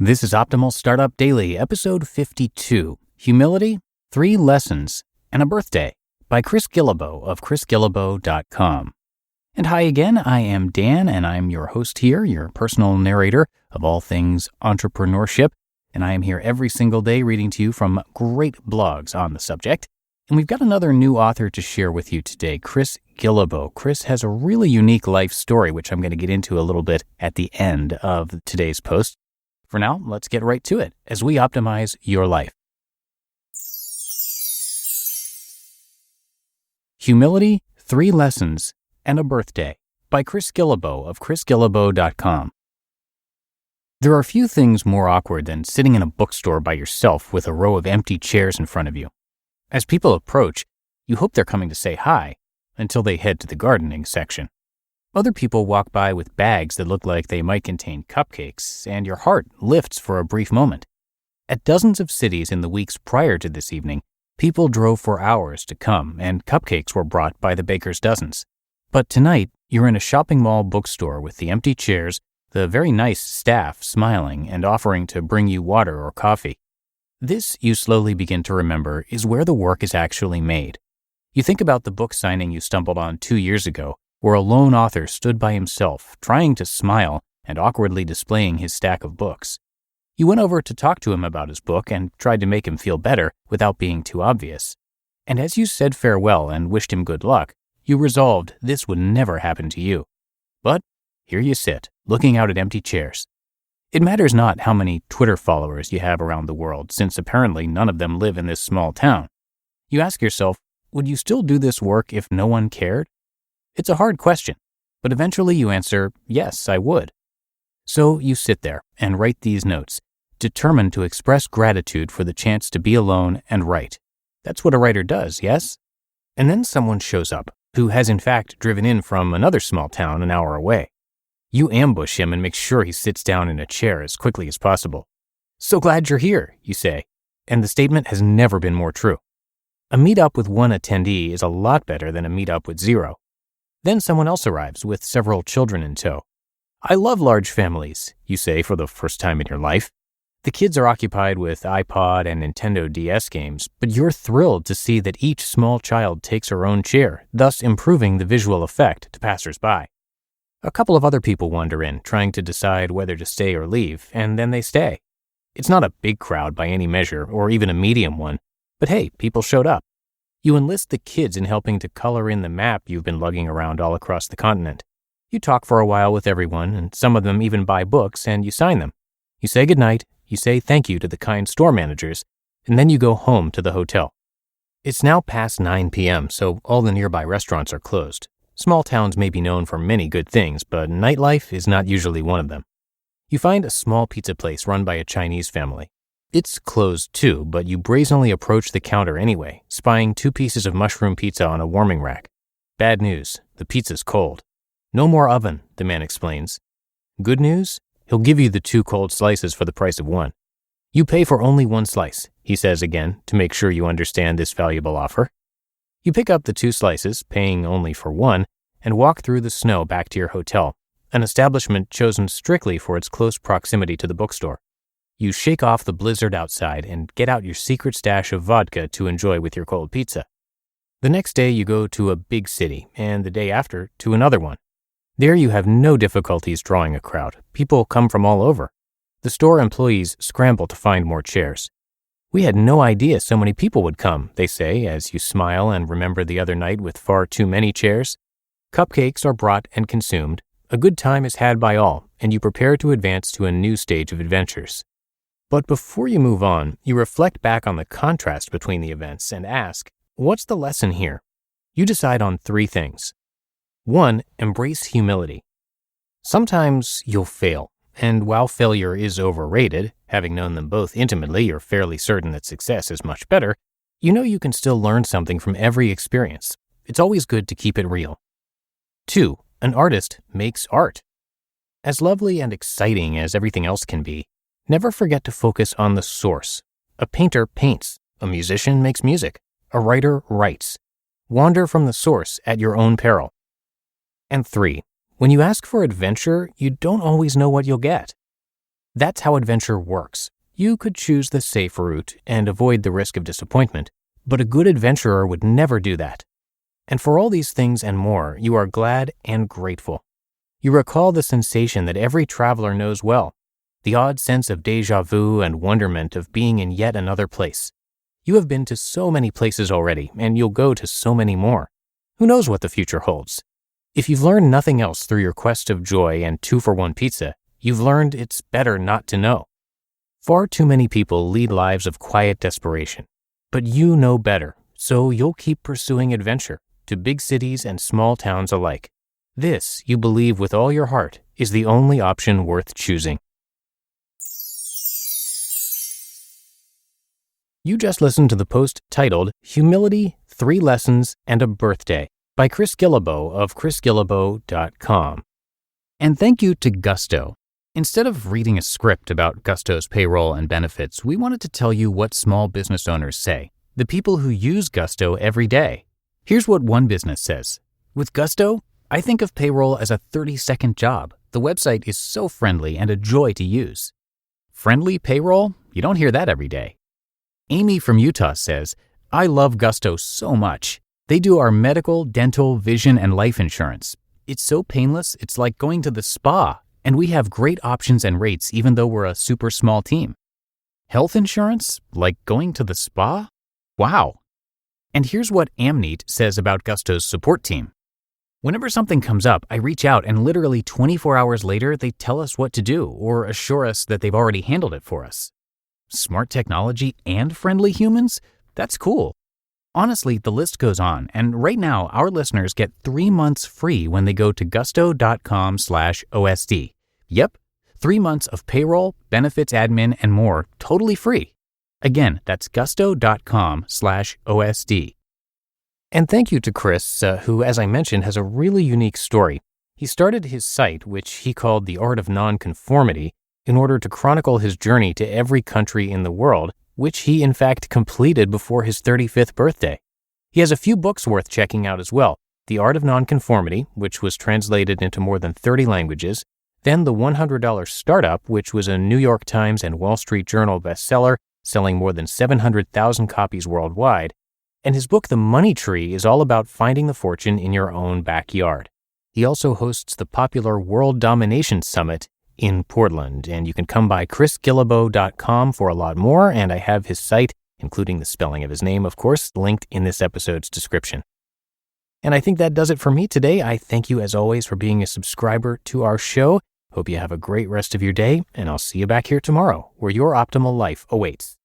This is Optimal Startup Daily, episode 52, Humility, 3 Lessons, and a Birthday, by Chris Guillebeau of chrisguillebeau.com. And hi again, I am Dan, and I'm your host here, your personal narrator of all things entrepreneurship, and I am here every single day reading to you from great blogs on the subject. And we've got another new author to share with you today, Chris Guillebeau. Chris has a really unique life story, which I'm going to get into a little bit at the end of today's post. For now, let's get right to it as we optimize your life. Humility, 3 Lessons, and a Birthday, by Chris Guillebeau of chrisguillebeau.com. There are few things more awkward than sitting in a bookstore by yourself with a row of empty chairs in front of you. As people approach, you hope they're coming to say hi until they head to the gardening section. Other people walk by with bags that look like they might contain cupcakes, and your heart lifts for a brief moment. At dozens of cities in the weeks prior to this evening, people drove for hours to come, and cupcakes were brought by the baker's dozens. But tonight, you're in a shopping mall bookstore with the empty chairs, the very nice staff smiling and offering to bring you water or coffee. This, you slowly begin to remember, is where the work is actually made. You think about the book signing you stumbled on 2 years ago, where a lone author stood by himself, trying to smile and awkwardly displaying his stack of books. You went over to talk to him about his book and tried to make him feel better without being too obvious. And as you said farewell and wished him good luck, you resolved this would never happen to you. But here you sit, looking out at empty chairs. It matters not how many Twitter followers you have around the world, since apparently none of them live in this small town. You ask yourself, would you still do this work if no one cared? It's a hard question, but eventually you answer, yes, I would. So you sit there and write these notes, determined to express gratitude for the chance to be alone and write. That's what a writer does, yes? And then someone shows up, who has in fact driven in from another small town an hour away. You ambush him and make sure he sits down in a chair as quickly as possible. So glad you're here, you say, and the statement has never been more true. A meetup with one attendee is a lot better than a meetup with 0. Then someone else arrives with several children in tow. I love large families, you say for the first time in your life. The kids are occupied with iPod and Nintendo DS games, but you're thrilled to see that each small child takes her own chair, thus improving the visual effect to passersby. A couple of other people wander in, trying to decide whether to stay or leave, and then they stay. It's not a big crowd by any measure, or even a medium one, but hey, people showed up. You enlist the kids in helping to color in the map you've been lugging around all across the continent. You talk for a while with everyone, and some of them even buy books, and you sign them. You say goodnight, you say thank you to the kind store managers, and then you go home to the hotel. It's now past 9 p.m., so all the nearby restaurants are closed. Small towns may be known for many good things, but nightlife is not usually one of them. You find a small pizza place run by a Chinese family. It's closed too, but you brazenly approach the counter anyway, spying 2 pieces of mushroom pizza on a warming rack. Bad news, the pizza's cold. No more oven, the man explains. Good news, he'll give you the 2 cold slices for the price of 1. You pay for only 1 slice, he says again, to make sure you understand this valuable offer. You pick up the 2 slices, paying only for 1, and walk through the snow back to your hotel, an establishment chosen strictly for its close proximity to the bookstore. You shake off the blizzard outside and get out your secret stash of vodka to enjoy with your cold pizza. The next day you go to a big city, and the day after to another one. There you have no difficulties drawing a crowd. People come from all over. The store employees scramble to find more chairs. We had no idea so many people would come, they say, as you smile and remember the other night with far too many chairs. Cupcakes are brought and consumed. A good time is had by all, and you prepare to advance to a new stage of adventures. But before you move on, you reflect back on the contrast between the events and ask, what's the lesson here? You decide on 3 things. 1, embrace humility. Sometimes you'll fail, and while failure is overrated, having known them both intimately, you're fairly certain that success is much better, you know you can still learn something from every experience. It's always good to keep it real. 2, an artist makes art. As lovely and exciting as everything else can be, never forget to focus on the source. A painter paints, a musician makes music, a writer writes. Wander from the source at your own peril. And 3, when you ask for adventure, you don't always know what you'll get. That's how adventure works. You could choose the safe route and avoid the risk of disappointment, but a good adventurer would never do that. And for all these things and more, you are glad and grateful. You recall the sensation that every traveler knows well, the odd sense of déjà vu and wonderment of being in yet another place. You have been to so many places already, and you'll go to so many more. Who knows what the future holds? If you've learned nothing else through your quest of joy and 2-for-1 pizza, you've learned it's better not to know. Far too many people lead lives of quiet desperation. But you know better, so you'll keep pursuing adventure to big cities and small towns alike. This, you believe with all your heart, is the only option worth choosing. You just listened to the post titled Humility, 3 Lessons, and a Birthday by Chris Guillebeau of chrisguillebeau.com. And thank you to Gusto. Instead of reading a script about Gusto's payroll and benefits, we wanted to tell you what small business owners say, the people who use Gusto every day. Here's what one business says. With Gusto, I think of payroll as a 30-second job. The website is so friendly and a joy to use. Friendly payroll? You don't hear that every day. Amy from Utah says, I love Gusto so much. They do our medical, dental, vision, and life insurance. It's so painless, it's like going to the spa, and we have great options and rates even though we're a super small team. Health insurance? Like going to the spa? Wow. And here's what Amneat says about Gusto's support team. Whenever something comes up, I reach out and literally 24 hours later, they tell us what to do or assure us that they've already handled it for us. Smart technology and friendly humans? That's cool. Honestly, the list goes on, and right now, our listeners get 3 months free when they go to gusto.com/OSD. Yep, 3 months of payroll, benefits admin, and more, totally free. Again, that's gusto.com/OSD. And thank you to Chris, who, as I mentioned, has a really unique story. He started his site, which he called The Art of Nonconformity, in order to chronicle his journey to every country in the world, which he in fact completed before his 35th birthday. He has a few books worth checking out as well. The Art of Nonconformity, which was translated into more than 30 languages, then The $100 Startup, which was a New York Times and Wall Street Journal bestseller, selling more than 700,000 copies worldwide, and his book The Money Tree is all about finding the fortune in your own backyard. He also hosts the popular World Domination Summit in Portland, and you can come by chrisguillebeau.com for a lot more, and I have his site, including the spelling of his name, of course, linked in this episode's description. And I think that does it for me today. I thank you, as always, for being a subscriber to our show. Hope you have a great rest of your day, and I'll see you back here tomorrow, where your optimal life awaits.